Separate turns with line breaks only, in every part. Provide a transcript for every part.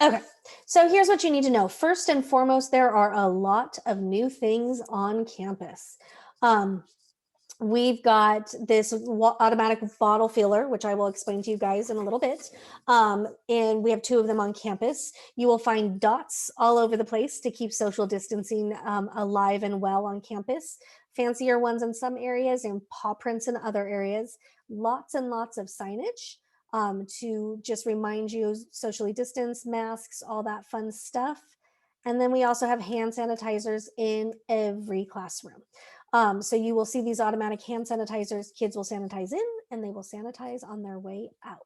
Okay, so here's what you need to know. First and foremost, there are a lot of new things on campus. Um, we've got this automatic bottle filler, which I will explain to you guys in a little bit. And we have two of them on campus. You will find dots all over the place to keep social distancing alive and well on campus. Fancier ones in some areas and paw prints in other areas. Lots and lots of signage to just remind you socially distance, masks, all that fun stuff. And then we also have hand sanitizers in every classroom. So you will see these automatic hand sanitizers. Kids will sanitize in and they will sanitize on their way out.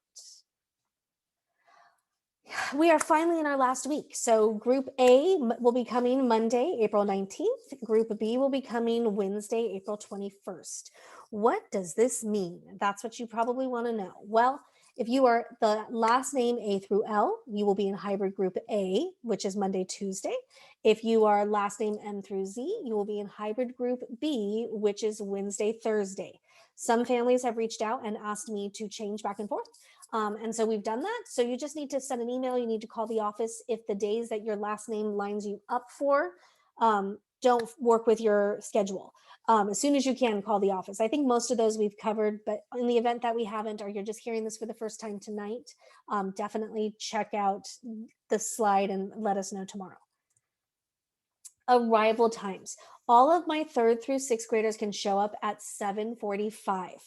We are finally in our last week. So Group A will be coming Monday, April 19th. Group B will be coming Wednesday, April 21st. What does this mean? That's what you probably want to know. Well, if you are the last name A through L, you will be in hybrid group A, which is Monday, Tuesday. If you are last name M through Z, you will be in hybrid group B, which is Wednesday, Thursday. Some families have reached out and asked me to change back and forth. And so we've done that. So you just need to send an email. You need to call the office if the days that your last name lines you up for don't work with your schedule. As soon as you can, call the office. I think most of those we've covered, but in the event that we haven't, or you're just hearing this for the first time tonight, definitely check out the slide and let us know tomorrow. Arrival times. All of my 3rd through 6th graders can show up at 7:45.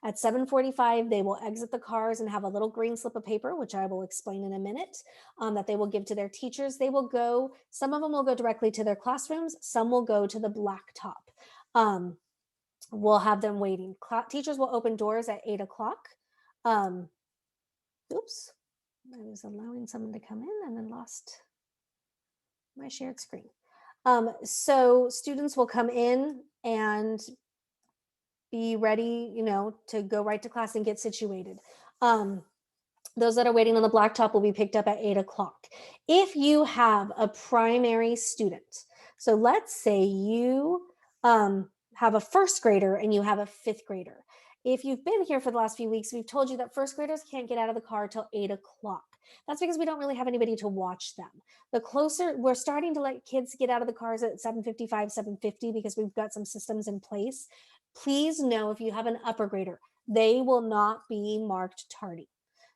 At 7:45, they will exit the cars and have a little green slip of paper, which I will explain in a minute, that they will give to their teachers. They will go, some of them will go directly to their classrooms, some will go to the blacktop. We'll have them waiting. Teachers will open doors at 8 o'clock. Oops, I was allowing someone to come in and then lost my shared screen. So students will come in and be ready, to go right to class and get situated. Those that are waiting on the blacktop will be picked up at 8 o'clock. If you have a primary student, so let's say you have a 1st grader and you have a 5th grader. If you've been here for the last few weeks, we've told you that 1st graders can't get out of the car till 8 o'clock. That's because we don't really have anybody to watch them. The closer we're starting to let kids get out of the cars at 7:55, 7:50 because we've got some systems in place. Please know if you have an upper grader, they will not be marked tardy.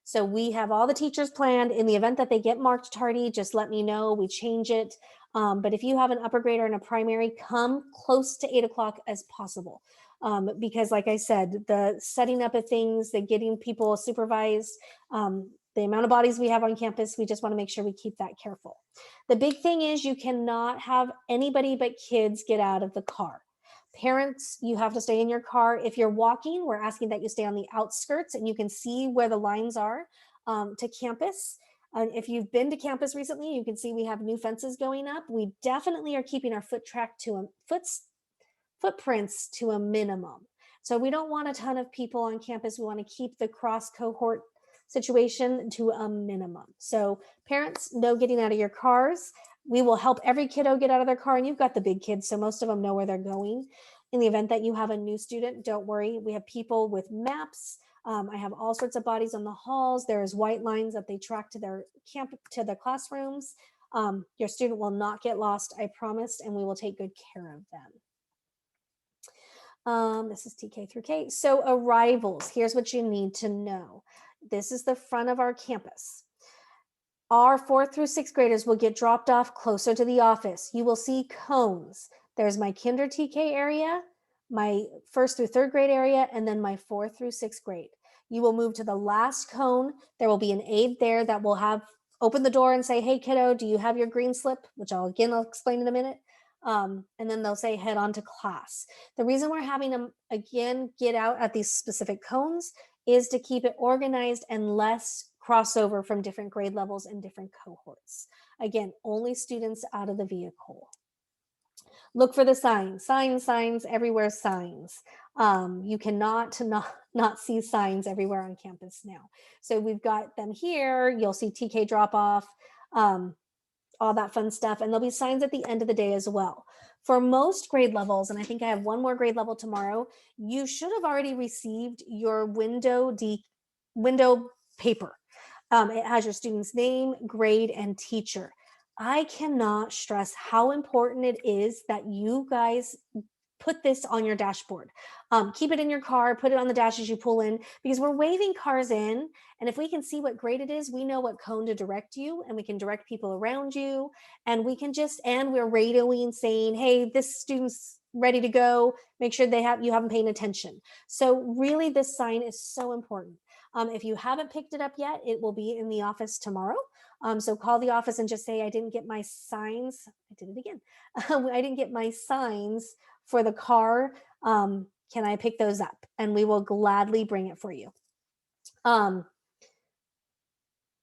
So we have all the teachers planned. In the event that they get marked tardy, just let me know. We change it. But if you have an upper grader and a primary, come close to 8 o'clock as possible. Because like I said, the setting up of things, the getting people supervised, the amount of bodies we have on campus, we just want to make sure we keep that careful. The big thing is you cannot have anybody but kids get out of the car. Parents, you have to stay in your car. If you're walking, we're asking that you stay on the outskirts and you can see where the lines are to campus. If you've been to campus recently, you can see we have new fences going up. We definitely are keeping our footprints to a minimum. So we don't want a ton of people on campus. We want to keep the cross cohort situation to a minimum. So parents, no getting out of your cars. We will help every kiddo get out of their car, and you've got the big kids, so most of them know where they're going. In the event that you have a new student, don't worry. We have people with maps. I have all sorts of bodies on the halls. There's white lines that they track to their classrooms. Your student will not get lost, I promise, and we will take good care of them. This is TK through K. So arrivals, here's what you need to know. This is the front of our campus. Our 4th through 6th graders will get dropped off closer to the office. You will see cones. There's my kinder TK area, my 1st through 3rd grade area, and then my 4th through 6th grade. You will move to the last cone. There will be an aide there that will open the door and say, hey kiddo, do you have your green slip? Which I'll explain in a minute. And then they'll say head on to class. The reason we're having them again get out at these specific cones is to keep it organized and less crossover from different grade levels and different cohorts. Again, only students out of the vehicle. Look for the signs everywhere, signs. You cannot not see signs everywhere on campus now. So we've got them here. You'll see TK drop off, all that fun stuff. And there'll be signs at the end of the day as well. For most grade levels, and I think I have one more grade level tomorrow, you should have already received your window paper. It has your student's name, grade, and teacher. I cannot stress how important it is that you guys put this on your dashboard. Keep it in your car, put it on the dash as you pull in, because we're waving cars in. And if we can see what grade it is, we know what cone to direct you, and we can direct people around you. And we can and we're radioing saying, hey, this student's ready to go. Make sure you haven't paying attention. So really this sign is so important. If you haven't picked it up yet, it will be in the office tomorrow. So call the office and just say, I didn't get my signs. I did it again. I didn't get my signs for the car. Can I pick those up? And we will gladly bring it for you.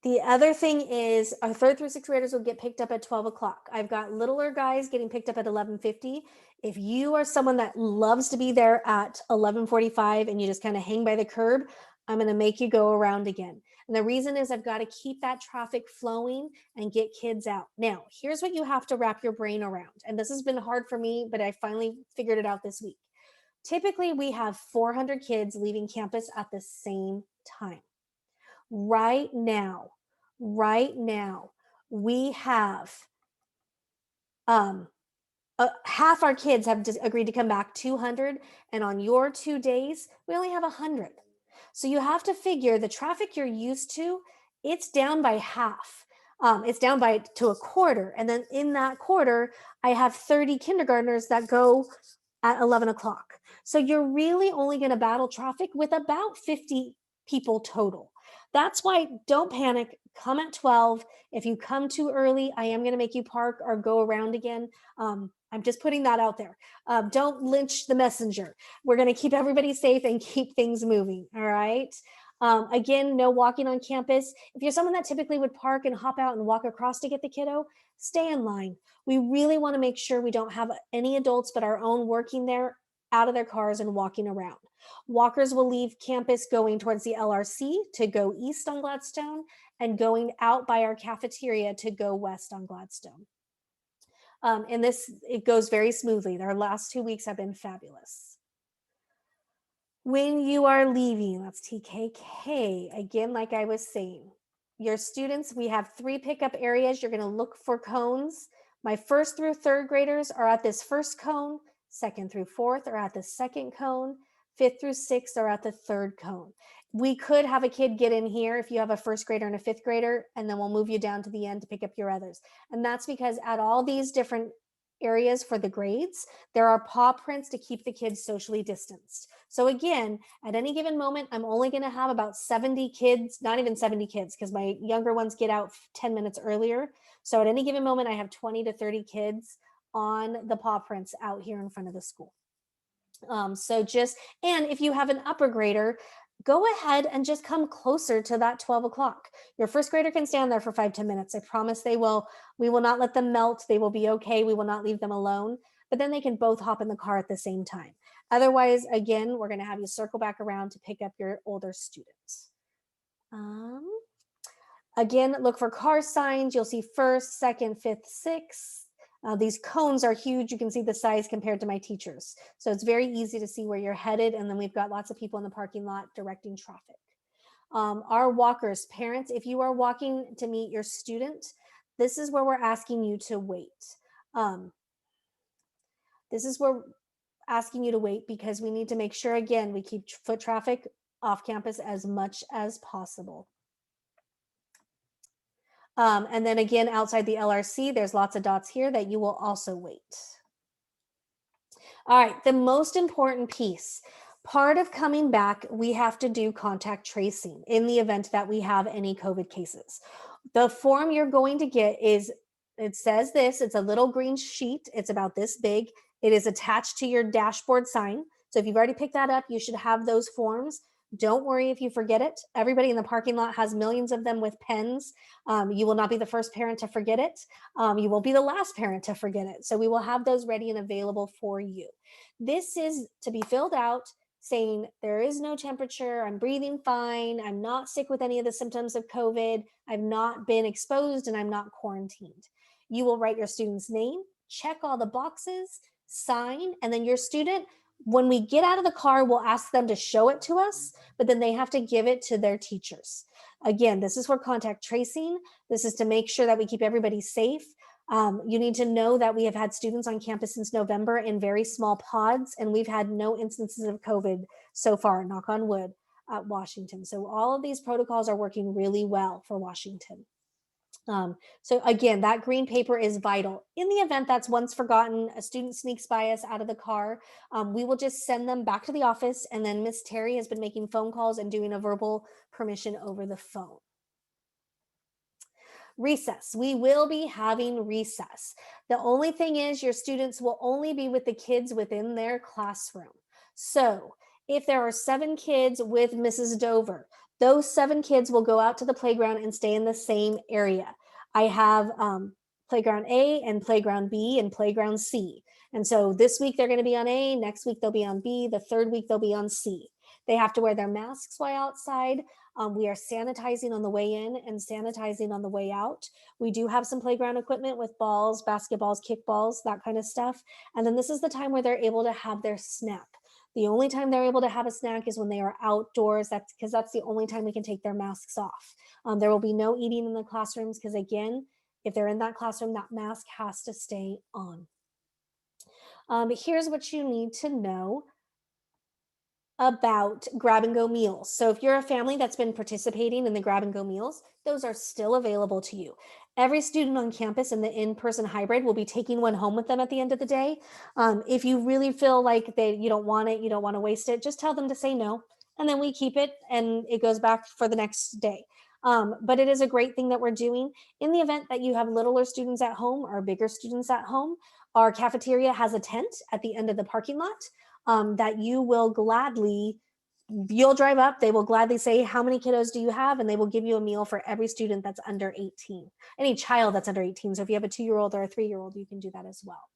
The other thing is our 3rd through 6th graders will get picked up at 12 o'clock. I've got littler guys getting picked up at 11:50. If you are someone that loves to be there at 11:45 and you just kind of hang by the curb, I'm going to make you go around again. And the reason is I've got to keep that traffic flowing and get kids out. Now, here's what you have to wrap your brain around. And this has been hard for me, but I finally figured it out this week. Typically, we have 400 kids leaving campus at the same time. Right now, we have half our kids have agreed to come back, 200, and on your 2 days, we only have 100. So you have to figure the traffic you're used to, it's down by half. It's down by to a quarter. And then in that quarter, I have 30 kindergartners that go at 11 o'clock. So you're really only going to battle traffic with about 50 people total. That's why don't panic. Come at 12. If you come too early, I am going to make you park or go around again. I'm just putting that out there. Don't lynch the messenger. We're going to keep everybody safe and keep things moving. All right. Again, no walking on campus. If you're someone that typically would park and hop out and walk across to get the kiddo, stay in line. We really want to make sure we don't have any adults but our own working there out of their cars and walking around. Walkers will leave campus going towards the LRC to go east on Gladstone and going out by our cafeteria to go west on Gladstone. And it goes very smoothly. Our last 2 weeks have been fabulous. When you are leaving, that's TKK. Again, like I was saying, your students, we have 3 pickup areas. You're going to look for cones. My 1st through 3rd graders are at this 1st cone. 2nd through 4th are at the 2nd cone. 5th through 6th are at the 3rd cone. We could have a kid get in here if you have a 1st grader and a 5th grader, and then we'll move you down to the end to pick up your others. And that's because at all these different areas for the grades, there are paw prints to keep the kids socially distanced. So again, at any given moment, I'm only going to have about 70 kids, not even 70 kids, because my younger ones get out 10 minutes earlier. So at any given moment, I have 20 to 30 kids on the paw prints out here in front of the school. And if you have an upper grader, go ahead and just come closer to that 12 o'clock. Your 1st grader can stand there for 5-10 minutes. I promise they will. We will not let them melt. They will be okay. We will not leave them alone, but then they can both hop in the car at the same time. Otherwise, again, we're going to have you circle back around to pick up your older students. Again, look for car signs. You'll see 1st, 2nd, 5th, 6th. These cones are huge. You can see the size compared to my teachers. So it's very easy to see where you're headed. And then we've got lots of people in the parking lot directing traffic. Our walkers, parents, if you are walking to meet your student, this is where we're asking you to wait. This is where we're asking you to wait because we need to make sure, again, we keep foot traffic off campus as much as possible. And then again, outside the LRC, there's lots of dots here that you will also wait. All right, the most important piece. Part of coming back, we have to do contact tracing in the event that we have any COVID cases. The form you're going to get it says this, it's a little green sheet. It's about this big. It is attached to your dashboard sign. So if you've already picked that up, you should have those forms. Don't worry if you forget it. Everybody in the parking lot has millions of them with pens. You will not be the first parent to forget it. You won't be the last parent to forget it. So we will have those ready and available for you. This is to be filled out saying there is no temperature, I'm breathing fine, I'm not sick with any of the symptoms of COVID, I've not been exposed, and I'm not quarantined. You will write your student's name, check all the boxes, sign, and then your student When we get out of the car, we'll ask them to show it to us, but then they have to give it to their teachers. Again, this is for contact tracing. This is to make sure that we keep everybody safe. You need to know that we have had students on campus since November in very small pods, and we've had no instances of COVID so far, knock on wood, at Washington. So all of these protocols are working really well for Washington. So again, that green paper is vital. In the event that's once forgotten, a student sneaks by us out of the car, we will just send them back to the office, and then Miss Terry has been making phone calls and doing a verbal permission over the phone. Recess. We will be having recess. The only thing is your students will only be with the kids within their classroom. So if there are 7 kids with Mrs. Dover, those 7 kids will go out to the playground and stay in the same area. I have playground A and playground B and playground C. And so this week they're going to be on A, next week they'll be on B, the third week they'll be on C. They have to wear their masks while outside. We are sanitizing on the way in and sanitizing on the way out. We do have some playground equipment with balls, basketballs, kickballs, that kind of stuff. And then this is the time where they're able to have their snack. The only time they're able to have a snack is when they are outdoors. That's because that's the only time we can take their masks off. There will be no eating in the classrooms because, again, if they're in that classroom, that mask has to stay on. Here's what you need to know about grab and go meals. So if you're a family that's been participating in the grab and go meals, those are still available to you. Every student on campus in the in-person hybrid will be taking one home with them at the end of the day. If you really feel like you don't want it, you don't want to waste it, just tell them to say no, and then we keep it and it goes back for the next day. But it is a great thing that we're doing. In the event that you have littler students at home or bigger students at home, our cafeteria has a tent at the end of the parking lot that you'll drive up, they will gladly say, how many kiddos do you have? And they will give you a meal for every student that's under 18, any child that's under 18. So if you have a 2-year-old or a 3-year-old, you can do that as well.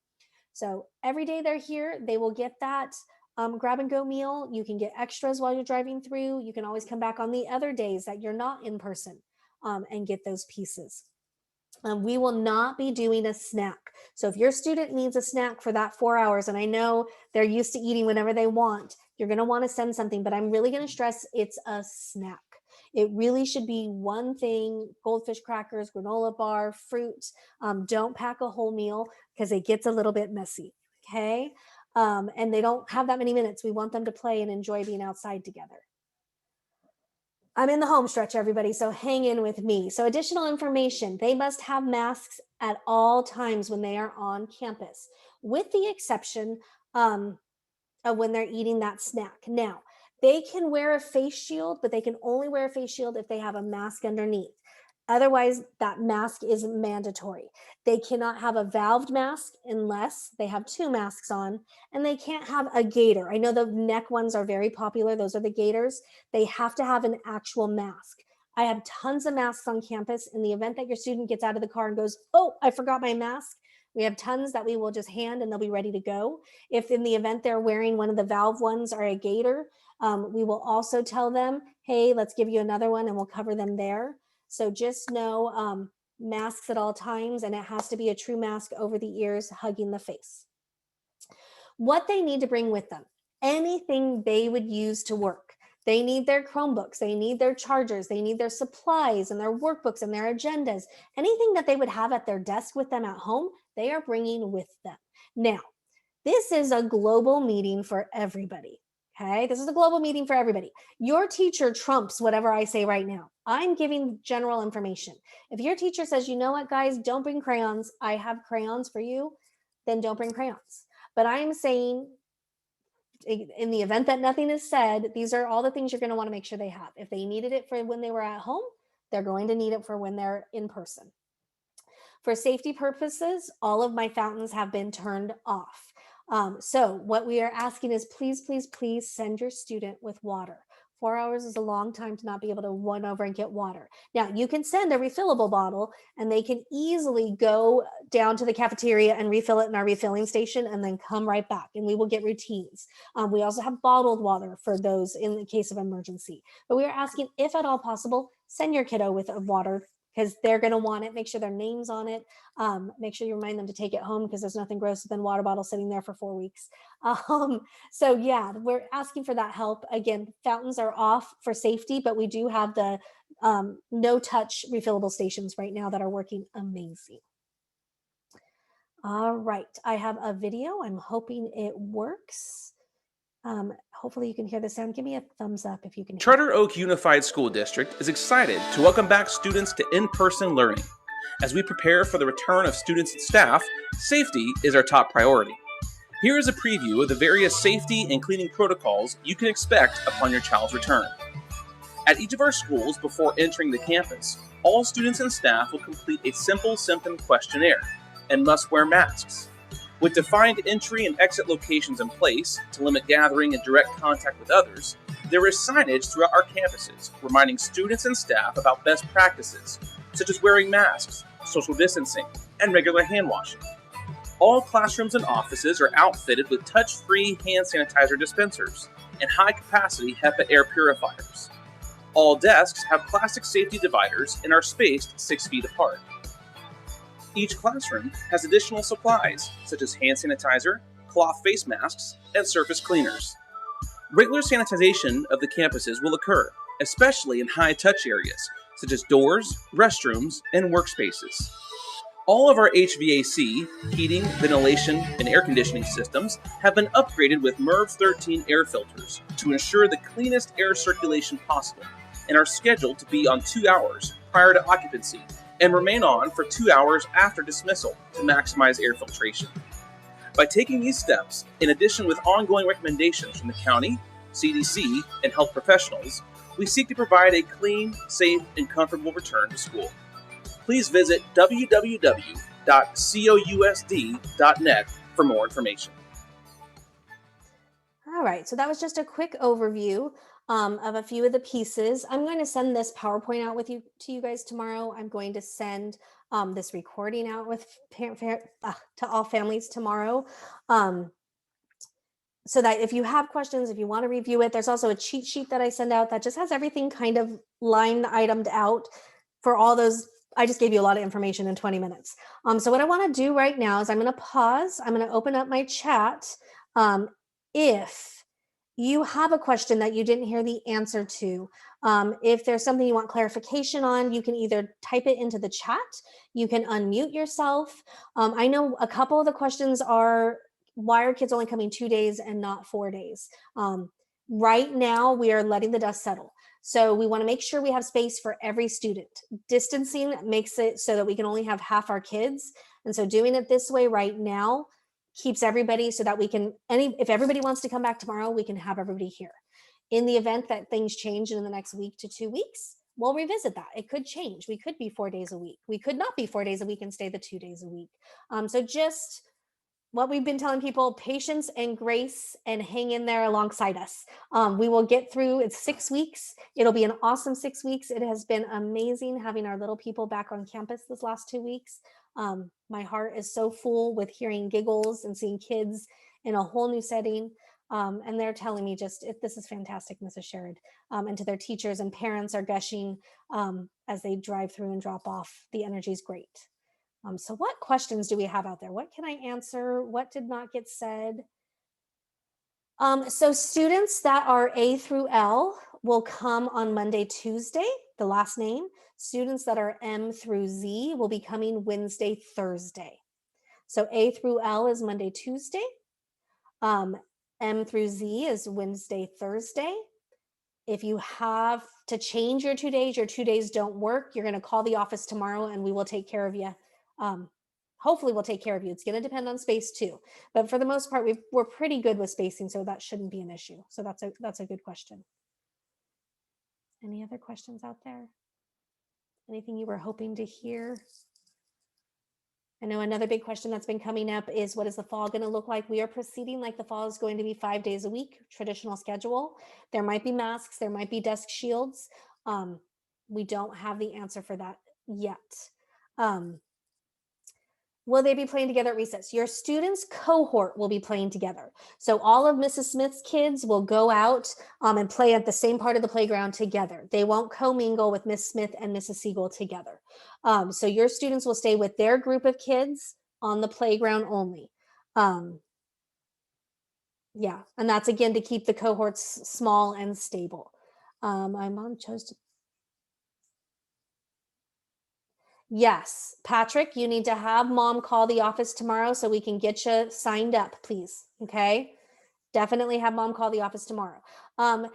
So every day they're here, they will get that grab and go meal. You can get extras while you're driving through. You can always come back on the other days that you're not in person and get those pieces. We will not be doing a snack. So if your student needs a snack for that 4 hours, and I know they're used to eating whenever they want, you're going to want to send something, but I'm really going to stress it's a snack. It really should be one thing: goldfish crackers, granola bar, fruit. Don't pack a whole meal because it gets a little bit messy. Okay. And they don't have that many minutes. We want them to play and enjoy being outside together. I'm in the home stretch, everybody, so hang in with me. So additional information, they must have masks at all times when they are on campus, with the exception of when they're eating that snack. Now, they can wear a face shield, but they can only wear a face shield if they have a mask underneath. Otherwise, that mask is mandatory. They cannot have a valved mask unless they have 2 masks on, and they can't have a gaiter. I know the neck ones are very popular. Those are the gaiters. They have to have an actual mask. I have tons of masks on campus. In the event that your student gets out of the car and goes, oh, I forgot my mask, we have tons that we will just hand and they'll be ready to go. If in the event they're wearing one of the valve ones or a gaiter, we will also tell them, hey, let's give you another one and we'll cover them there. So just know masks at all times, and it has to be a true mask over the ears, hugging the face. What they need to bring with them: anything they would use to work. They need their Chromebooks, they need their chargers, they need their supplies and their workbooks and their agendas. Anything that they would have at their desk with them at home, they are bringing with them. Now, this is a global meeting for everybody. Okay, this is a global meeting for everybody. Your teacher trumps whatever I say right now. I'm giving general information. If your teacher says, you know what, guys, don't bring crayons, I have crayons for you, then don't bring crayons. But I'm saying, in the event that nothing is said, these are all the things you're going to want to make sure they have. If they needed it for when they were at home, they're going to need it for when they're in person. For safety purposes, all of my fountains have been turned off. So what we are asking is, please, please, please send your student with water. 4 hours is a long time to not be able to run over and get water. Now, you can send a refillable bottle and they can easily go down to the cafeteria and refill it in our refilling station and then come right back, and we will get routines. We also have bottled water for those in the case of emergency. But we are asking, if at all possible, send your kiddo with water because they're going to want it. Make sure their name's on it. Make sure you remind them to take it home because there's nothing grosser than water bottle sitting there for 4 weeks. So yeah, we're asking for that help. Again, fountains are off for safety, but we do have the no touch refillable stations right now that are working amazing. All right, I have a video. I'm hoping it works. Hopefully you can hear the sound. Give me a thumbs up if you can hear.
Charter Oak Unified School District is excited to welcome back students to in-person learning. As we prepare for the return of students and staff, safety is our top priority. Here is a preview of the various safety and cleaning protocols you can expect upon your child's return. At each of our schools before entering the campus, all students and staff will complete a simple symptom questionnaire and must wear masks. With defined entry and exit locations in place to limit gathering and direct contact with others, there is signage throughout our campuses reminding students and staff about best practices, such as wearing masks, social distancing, and regular hand washing. All classrooms and offices are outfitted with touch-free hand sanitizer dispensers and high-capacity HEPA air purifiers. All desks have plastic safety dividers and are spaced 6 feet apart. Each classroom has additional supplies, such as hand sanitizer, cloth face masks, and surface cleaners. Regular sanitization of the campuses will occur, especially in high-touch areas, such as doors, restrooms, and workspaces. All of our HVAC, heating, ventilation, and air conditioning systems have been upgraded with MERV 13 air filters to ensure the cleanest air circulation possible, and are scheduled to be on 2 hours prior to occupancy and remain on for 2 hours after dismissal to maximize air filtration. By taking these steps, in addition with ongoing recommendations from the county, CDC, and health professionals, we seek to provide a clean, safe, and comfortable return to school. Please visit www.cousd.net for more information.
All right, so that was just a quick overview of a few of the pieces. I'm going to send this PowerPoint out to you guys tomorrow. I'm going to send this recording out to all families tomorrow. So that if you have questions, if you want to review it, there's also a cheat sheet that I send out that just has everything kind of line itemed out for all those. I just gave you a lot of information in 20 minutes. So what I want to do right now is I'm going to pause. I'm going to open up my chat. If you have a question that you didn't hear the answer to, if there's something you want clarification on, you can either type it into the chat, you can unmute yourself. I know a couple of the questions are, why are kids only coming 2 days and not 4 days? Right now, we are letting the dust settle. So we want to make sure we have space for every student. Distancing makes it so that we can only have half our kids. And so doing it this way right now keeps everybody so that we can, if everybody wants to come back tomorrow, we can have everybody here. In the event that things change in the next week to 2 weeks, we'll revisit that. It could change. We could be 4 days a week. We could not be 4 days a week and stay the 2 days a week. So just what we've been telling people, patience and grace, and hang in there alongside us. We will get through. It's 6 weeks. It'll be an awesome 6 weeks. It has been amazing having our little people back on campus this last 2 weeks. My heart is so full with hearing giggles and seeing kids in a whole new setting. And they're telling me this is fantastic, Mrs. Sherrod. And to their teachers and parents are gushing as they drive through and drop off. The energy is great. So what questions do we have out there? What can I answer? What did not get said? So students that are A through L will come on Monday, Tuesday, the last name. Students that are M through Z will be coming Wednesday, Thursday. So A through L is Monday, Tuesday. M through Z is Wednesday, Thursday. If you have to change your 2 days, your 2 days don't work, you're going to call the office tomorrow and we will take care of you. Hopefully we'll take care of you. It's going to depend on space too, but for the most part, we're pretty good with spacing, so that shouldn't be an issue. So that's a good question. Any other questions out there? Anything you were hoping to hear? I know another big question that's been coming up is, what is the fall going to look like? We are proceeding like the fall is going to be 5 days a week, traditional schedule. There might be masks, there might be desk shields. We don't have the answer for that yet. Will they be playing together at recess? Your students' cohort will be playing together. So all of Mrs. Smith's kids will go out and play at the same part of the playground together. They won't commingle with Miss Smith and Mrs. Siegel together. So your students will stay with their group of kids on the playground only. Yeah, and that's again to keep the cohorts small and stable. My mom chose to. Yes, Patrick, you need to have mom call the office tomorrow so we can get you signed up, please. Okay. Definitely have mom call the office tomorrow. Um,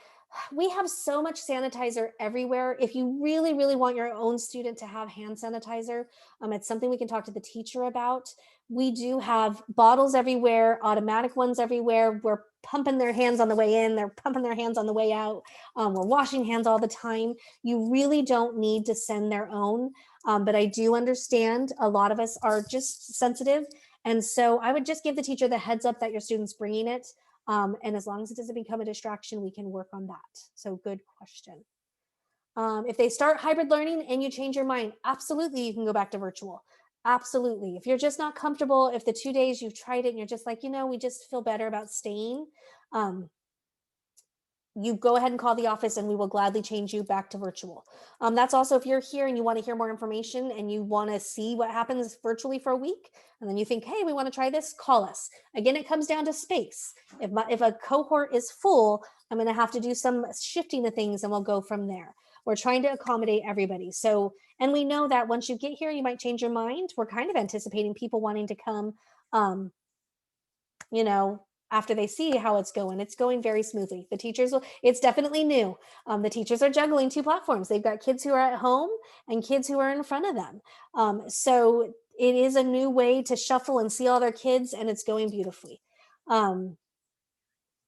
we have so much sanitizer everywhere. If you really, really want your own student to have hand sanitizer, it's something we can talk to the teacher about. We do have bottles everywhere, automatic ones everywhere. We're pumping their hands on the way in, they're pumping their hands on the way out. We're washing hands all the time. You really don't need to send their own. But I do understand a lot of us are just sensitive. And so I would just give the teacher the heads up that your student's bringing it. And as long as it doesn't become a distraction, we can work on that. So good question. If they start hybrid learning and you change your mind, absolutely, you can go back to virtual. Absolutely. If you're just not comfortable, if the 2 days you've tried it and you're just like, we just feel better about staying, um, you go ahead and call the office and we will gladly change you back to virtual. That's also if you're here and you want to hear more information and you want to see what happens virtually for a week, and then you think, hey, we want to try this, call us. Again, it comes down to space. If a cohort is full, I'm going to have to do some shifting of things and we'll go from there. We're trying to accommodate everybody. So, and we know that once you get here, you might change your mind. We're kind of anticipating people wanting to come, um, you know, after they see how it's going very smoothly. The teachers will, it's definitely new. The teachers are juggling two platforms. They've got kids who are at home and kids who are in front of them. So it is a new way to shuffle and see all their kids, and it's going beautifully. Um,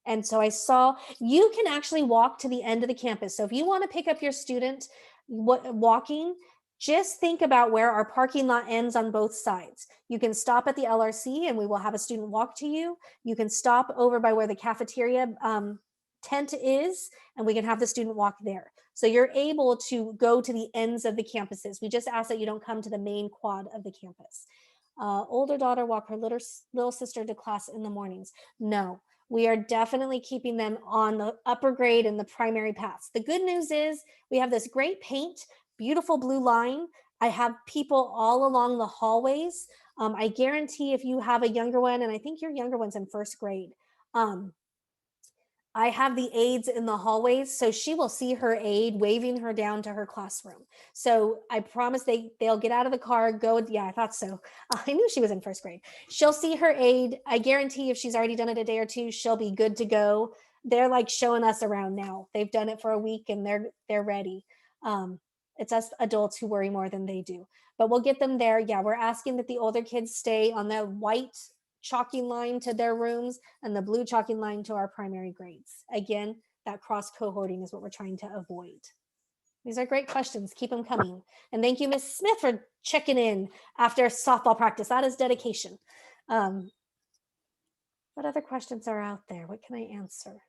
and so I saw you can actually walk to the end of the campus. So if you want to pick up your student walking, just think about where our parking lot ends on both sides. You can stop at the LRC and we will have a student walk to you. You can stop over by where the cafeteria tent is and we can have the student walk there. So you're able to go to the ends of the campuses. We just ask that you don't come to the main quad of the campus. Older daughter walk her little sister to class in the mornings. No, we are definitely keeping them on the upper grade and the primary paths. The good news is we have this great paint, beautiful blue line. I have people all along the hallways. I guarantee if you have a younger one, and I think your younger one's in first grade, um, I have the aides in the hallways, so she will see her aide waving her down to her classroom. So I promise they'll get out of the car, go. Yeah, I thought so. I knew she was in first grade. She'll see her aide. I guarantee if she's already done it a day or two, she'll be good to go. They're like showing us around now. They've done it for a week and they're ready. Um, it's us adults who worry more than they do, but we'll get them there. Yeah, we're asking that the older kids stay on the white chalking line to their rooms and the blue chalking line to our primary grades. Again, that cross cohorting is what we're trying to avoid. These are great questions. Keep them coming. And thank you, Ms. Smith, for checking in after softball practice. That is dedication. What other questions are out there? What can I answer?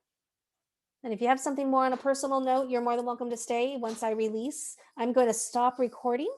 And if you have something more on a personal note, you're more than welcome to stay once I release. I'm going to stop recording.